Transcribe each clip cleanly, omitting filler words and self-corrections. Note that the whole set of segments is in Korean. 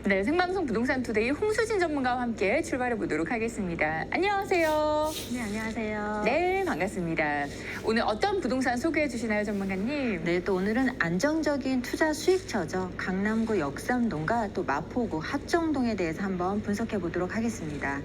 네, 생방송 부동산 투데이 홍수진 전문가와 함께 출발해 보도록 하겠습니다. 안녕하세요. 네, 안녕하세요. 네, 반갑습니다. 오늘 어떤 부동산 소개해 주시나요, 전문가님? 네, 또 오늘은 안정적인 투자 수익처죠. 강남구 역삼동과 또 마포구 합정동에 대해서 한번 분석해 보도록 하겠습니다.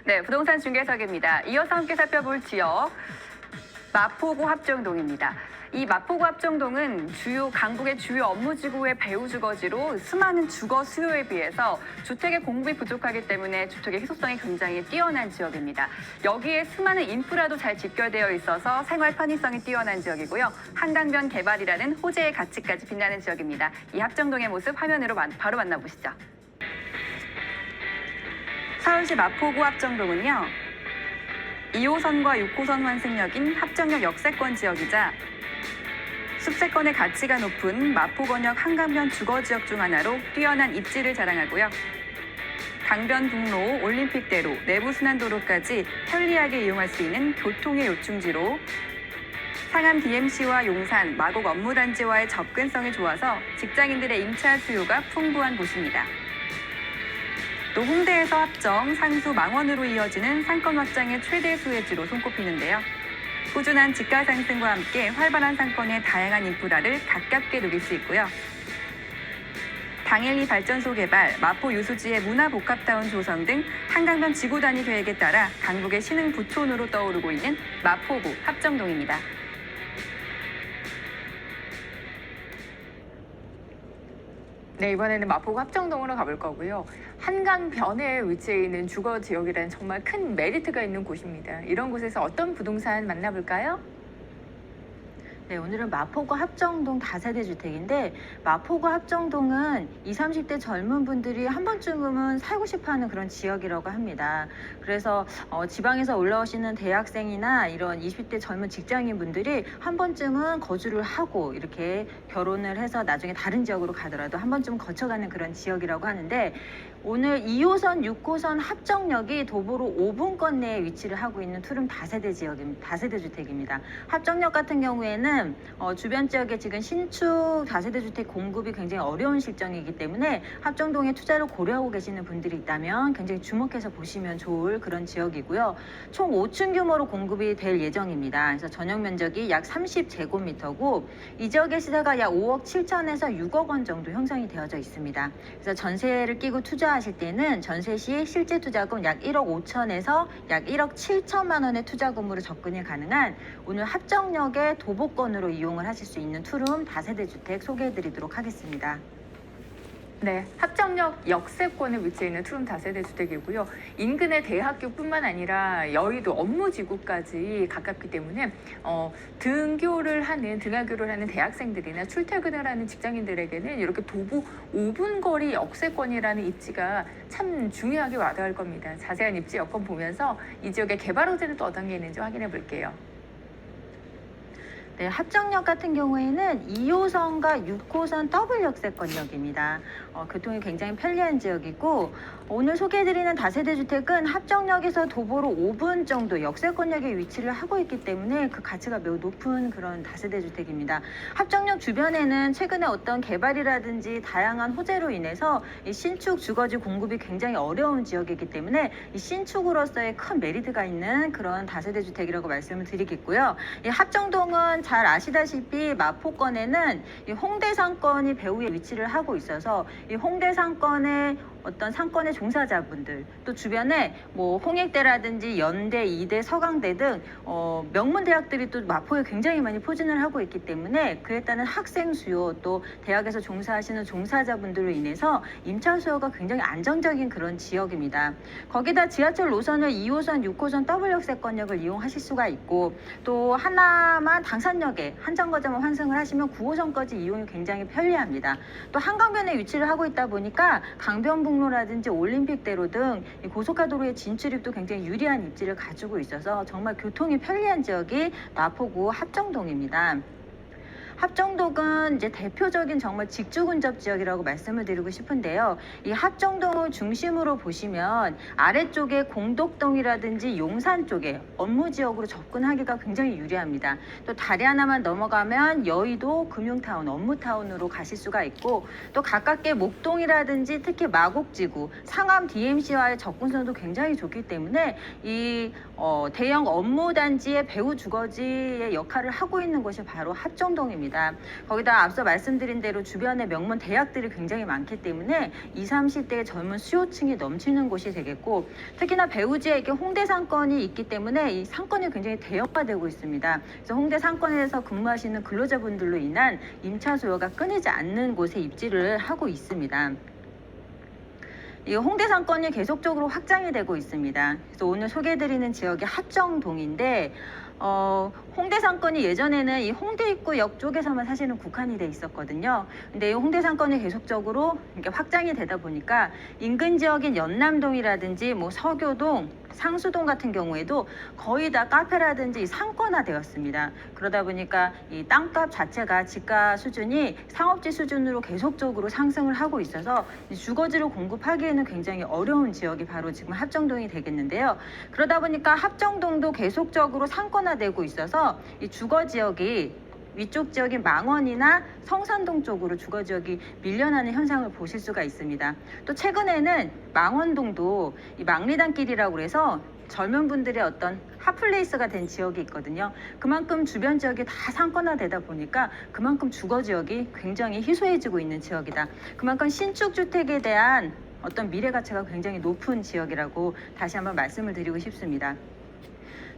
네, 부동산 중개석입니다. 이어서 함께 살펴볼 지역 마포구 합정동입니다. 이 마포구 합정동은 강북의 주요 업무지구의 배후 주거지로 수많은 주거 수요에 비해서 주택의 공급이 부족하기 때문에 주택의 희소성이 굉장히 뛰어난 지역입니다. 여기에 수많은 인프라도 잘 집결되어 있어서 생활 편의성이 뛰어난 지역이고요. 한강변 개발이라는 호재의 가치까지 빛나는 지역입니다. 이 합정동의 모습 화면으로 바로 만나보시죠. 서울시 마포구 합정동은요, 2호선과 6호선 환승역인 합정역 역세권 지역이자 숲세권의 가치가 높은 마포권역 한강변 주거지역 중 하나로 뛰어난 입지를 자랑하고요. 강변북로, 올림픽대로, 내부순환도로까지 편리하게 이용할 수 있는 교통의 요충지로 상암 DMC와 용산, 마곡 업무단지와의 접근성이 좋아서 직장인들의 임차 수요가 풍부한 곳입니다. 또 홍대에서 합정, 상수, 망원으로 이어지는 상권 확장의 최대 수혜지로 손꼽히는데요. 꾸준한 집가 상승과 함께 활발한 상권의 다양한 인프라를 가깝게 누릴 수 있고요. 당일리 발전소 개발, 마포 유수지의 문화복합타운 조성 등 한강변 지구 단위 계획에 따라 강북의 신흥 부촌으로 떠오르고 있는 마포구 합정동입니다. 네, 이번에는 마포구 합정동으로 가볼 거고요. 한강변에 위치해 있는 주거 지역이라는 정말 큰 메리트가 있는 곳입니다. 이런 곳에서 어떤 부동산 만나볼까요? 네, 오늘은 마포구 합정동 다세대 주택인데 마포구 합정동은 20, 30대 젊은 분들이 한 번쯤은 살고 싶어하는 그런 지역이라고 합니다. 그래서 지방에서 올라오시는 대학생이나 이런 20대 젊은 직장인 분들이 한 번쯤은 거주를 하고 이렇게 결혼을 해서 나중에 다른 지역으로 가더라도 한 번쯤 거쳐가는 그런 지역이라고 하는데, 오늘 2호선, 6호선 합정역이 도보로 5분권 내에 위치를 하고 있는 투룸 다세대 주택입니다. 합정역 같은 경우에는 주변 지역에 지금 신축 다세대 주택 공급이 굉장히 어려운 실정이기 때문에 합정동에 투자를 고려하고 계시는 분들이 있다면 굉장히 주목해서 보시면 좋을 그런 지역이고요. 총 5층 규모로 공급이 될 예정입니다. 그래서 전용 면적이 약 30제곱미터고 이 지역의 시세가 약 5억 7천에서 6억 원 정도 형성이 되어져 있습니다. 그래서 전세를 끼고 투자하실 때는 전세 시 실제 투자금 약 1억 5천에서 약 1억 7천만 원의 투자금으로 접근이 가능한 오늘 합정역의 도보권으로 이용을 하실 수 있는 투룸 다세대 주택 소개해드리도록 하겠습니다. 네, 합정역 역세권에 위치해 있는 투룸 다세대 주택이고요. 인근의 대학교뿐만 아니라 여의도 업무지구까지 가깝기 때문에 등하교를 하는 대학생들이나 출퇴근을 하는 직장인들에게는 이렇게 도보 5분 거리 역세권이라는 입지가 참 중요하게 와닿을 겁니다. 자세한 입지 여건 보면서 이 지역의 개발 호재는 또 어떤 게 있는지 확인해 볼게요. 네, 합정역 같은 경우에는 2호선과 6호선 더블 역세권역입니다. 교통이 굉장히 편리한 지역이고, 오늘 소개해드리는 다세대 주택은 합정역에서 도보로 5분 정도 역세권역에 위치를 하고 있기 때문에 그 가치가 매우 높은 그런 다세대 주택입니다. 합정역 주변에는 최근에 어떤 개발이라든지 다양한 호재로 인해서 이 신축 주거지 공급이 굉장히 어려운 지역이기 때문에 이 신축으로서의 큰 메리트가 있는 그런 다세대 주택이라고 말씀을 드리겠고요. 이 합정동은 잘 아시다시피 마포권에는 이 홍대 상권이 배후에 위치를 하고 있어서 이 홍대 상권의 어떤 상권의 종사자분들, 또 주변에 뭐 홍익대라든지 연대, 이대, 서강대 등 명문 대학들이 또 마포에 굉장히 많이 포진을 하고 있기 때문에 그에 따른 학생 수요, 또 대학에서 종사하시는 종사자분들로 인해서 임차 수요가 굉장히 안정적인 그런 지역입니다. 거기다 지하철 노선을 2호선, 6호선 더블 역세권역을 이용하실 수가 있고, 또 하나만 당산역에 한 정거장을 환승을 하시면 9호선까지 이용이 굉장히 편리합니다. 또 한강변에 위치를 하고 있다 보니까 강변북로라든지 올림픽대로 등 고속화도로의 진출입도 굉장히 유리한 입지를 가지고 있어서 정말 교통이 편리한 지역이 마포구 합정동입니다. 합정동은 이제 대표적인 정말 직주근접 지역이라고 말씀을 드리고 싶은데요. 이 합정동을 중심으로 보시면 아래쪽에 공덕동이라든지 용산 쪽에 업무 지역으로 접근하기가 굉장히 유리합니다. 또 다리 하나만 넘어가면 여의도 금융타운, 업무타운으로 가실 수가 있고 또 가깝게 목동이라든지 특히 마곡지구, 상암 DMC와의 접근성도 굉장히 좋기 때문에 이 대형 업무단지의 배후 주거지의 역할을 하고 있는 곳이 바로 합정동입니다. 거기다 앞서 말씀드린 대로 주변에 명문 대학들이 굉장히 많기 때문에 20, 30대의 젊은 수요층이 넘치는 곳이 되겠고 특히나 배후지에 이렇게 홍대 상권이 있기 때문에 이 상권이 굉장히 대형화되고 있습니다. 그래서 홍대 상권에서 근무하시는 근로자분들로 인한 임차 수요가 끊이지 않는 곳에 입지를 하고 있습니다. 이 홍대 상권이 계속적으로 확장이 되고 있습니다. 그래서 오늘 소개해드리는 지역이 합정동인데 홍대 상권이 예전에는 이 홍대 입구역 쪽에서만 사실은 국한이 돼 있었거든요. 근데 이 홍대 상권이 계속적으로 이렇게 확장이 되다 보니까 인근 지역인 연남동이라든지 뭐 서교동, 상수동 같은 경우에도 거의 다 카페라든지 상권화 되었습니다. 그러다 보니까 이 땅값 자체가 지가 수준이 상업지 수준으로 계속적으로 상승을 하고 있어서 주거지를 공급하기에는 굉장히 어려운 지역이 바로 지금 합정동이 되겠는데요. 그러다 보니까 합정동도 계속적으로 상권화되고 있어서 이 주거 지역이 위쪽 지역인 망원이나 성산동 쪽으로 주거 지역이 밀려나는 현상을 보실 수가 있습니다. 또 최근에는 망원동도 이 망리단길이라고 해서 젊은 분들의 어떤 핫플레이스가 된 지역이 있거든요. 그만큼 주변 지역이 다 상권화되다 보니까 그만큼 주거 지역이 굉장히 희소해지고 있는 지역이다. 그만큼 신축 주택에 대한 어떤 미래 가치가 굉장히 높은 지역이라고 다시 한번 말씀을 드리고 싶습니다.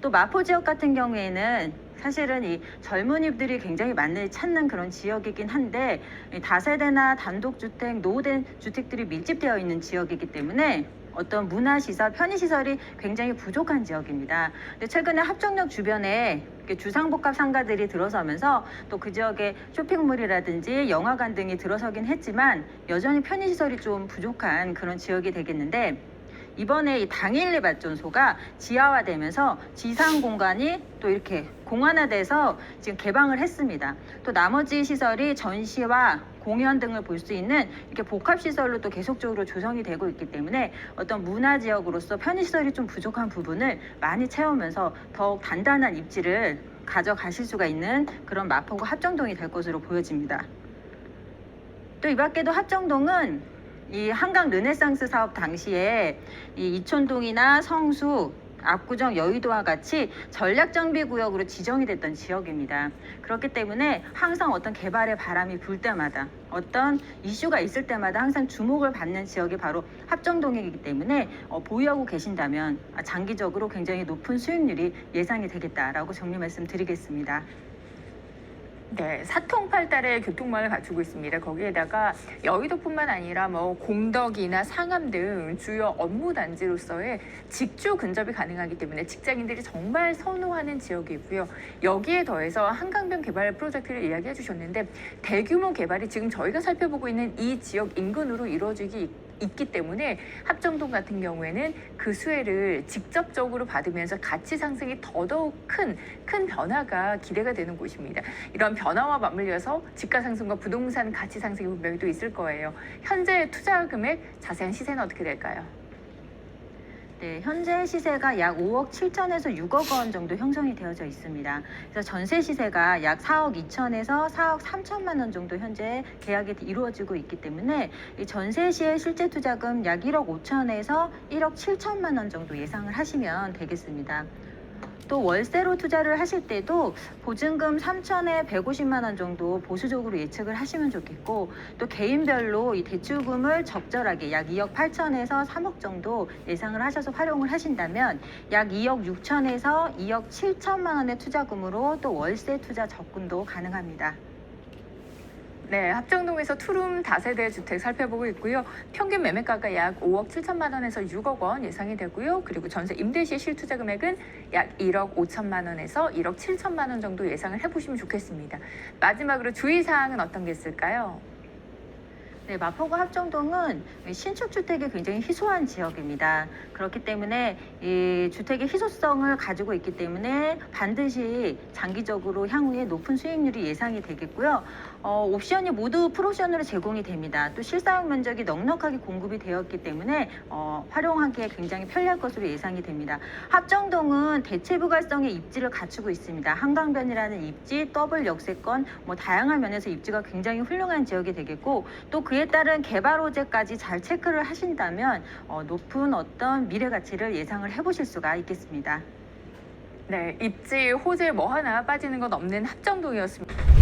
또 마포 지역 같은 경우에는 사실은 이 젊은이들이 굉장히 많이 찾는 그런 지역이긴 한데 다세대나 단독주택, 노후된 주택들이 밀집되어 있는 지역이기 때문에 어떤 문화시설, 편의시설이 굉장히 부족한 지역입니다. 근데 최근에 합정역 주변에 주상복합 상가들이 들어서면서 또 그 지역에 쇼핑몰이라든지 영화관 등이 들어서긴 했지만 여전히 편의시설이 좀 부족한 그런 지역이 되겠는데 이번에 이 당일리 발전소가 지하화되면서 지상 공간이 또 이렇게 공원화돼서 지금 개방을 했습니다. 또 나머지 시설이 전시와 공연 등을 볼 수 있는 이렇게 복합 시설로 또 계속적으로 조성이 되고 있기 때문에 어떤 문화 지역으로서 편의시설이 좀 부족한 부분을 많이 채우면서 더욱 단단한 입지를 가져가실 수가 있는 그런 마포구 합정동이 될 것으로 보여집니다. 또 이 밖에도 합정동은 이 한강 르네상스 사업 당시에 이 이촌동이나 성수, 압구정, 여의도와 같이 전략정비구역으로 지정이 됐던 지역입니다. 그렇기 때문에 항상 어떤 개발의 바람이 불 때마다 어떤 이슈가 있을 때마다 항상 주목을 받는 지역이 바로 합정동이기 때문에 보유하고 계신다면 장기적으로 굉장히 높은 수익률이 예상이 되겠다라고 정리 말씀드리겠습니다. 네, 사통팔달의 교통망을 갖추고 있습니다. 거기에다가 여의도뿐만 아니라 뭐 공덕이나 상암 등 주요 업무 단지로서의 직주 근접이 가능하기 때문에 직장인들이 정말 선호하는 지역이고요. 여기에 더해서 한강변 개발 프로젝트를 이야기해 주셨는데 대규모 개발이 지금 저희가 살펴보고 있는 이 지역 인근으로 이루어지기 있기 때문에 합정동 같은 경우에는 그 수혜를 직접적으로 받으면서 가치 상승이 더더욱 큰 변화가 기대가 되는 곳입니다. 이런 변화와 맞물려서 지가 상승과 부동산 가치 상승이 분명히 또 있을 거예요. 현재 투자 금액 자세한 시세는 어떻게 될까요? 네, 현재 시세가 약 5억 7천에서 6억 원 정도 형성이 되어져 있습니다. 그래서 전세 시세가 약 4억 2천에서 4억 3천만 원 정도 현재 계약이 이루어지고 있기 때문에 이 전세 시의 실제 투자금 약 1억 5천에서 1억 7천만 원 정도 예상을 하시면 되겠습니다. 또 월세로 투자를 하실 때도 보증금 3천에 150만 원 정도 보수적으로 예측을 하시면 좋겠고 또 개인별로 이 대출금을 적절하게 약 2억 8천에서 3억 정도 예상을 하셔서 활용을 하신다면 약 2억 6천에서 2억 7천만 원의 투자금으로 또 월세 투자 접근도 가능합니다. 네, 합정동에서 투룸 다세대 주택 살펴보고 있고요. 평균 매매가가 약 5억 7천만 원에서 6억 원 예상이 되고요. 그리고 전세 임대 시 실투자 금액은 약 1억 5천만 원에서 1억 7천만 원 정도 예상을 해보시면 좋겠습니다. 마지막으로 주의사항은 어떤 게 있을까요? 네, 마포구 합정동은 신축 주택이 굉장히 희소한 지역입니다. 그렇기 때문에 이 주택의 희소성을 가지고 있기 때문에 반드시 장기적으로 향후에 높은 수익률이 예상이 되겠고요. 옵션이 모두 풀옵션으로 제공이 됩니다. 또 실사용 면적이 넉넉하게 공급이 되었기 때문에 활용하기에 굉장히 편리할 것으로 예상이 됩니다. 합정동은 대체부갈성의 입지를 갖추고 있습니다. 한강변이라는 입지, 더블 역세권, 다양한 면에서 입지가 굉장히 훌륭한 지역이 되겠고 또 그에 따른 개발 호재까지 잘 체크를 하신다면 높은 어떤 미래 가치를 예상을 해보실 수가 있겠습니다. 네, 입지, 호재 뭐 하나 빠지는 건 없는 합정동이었습니다.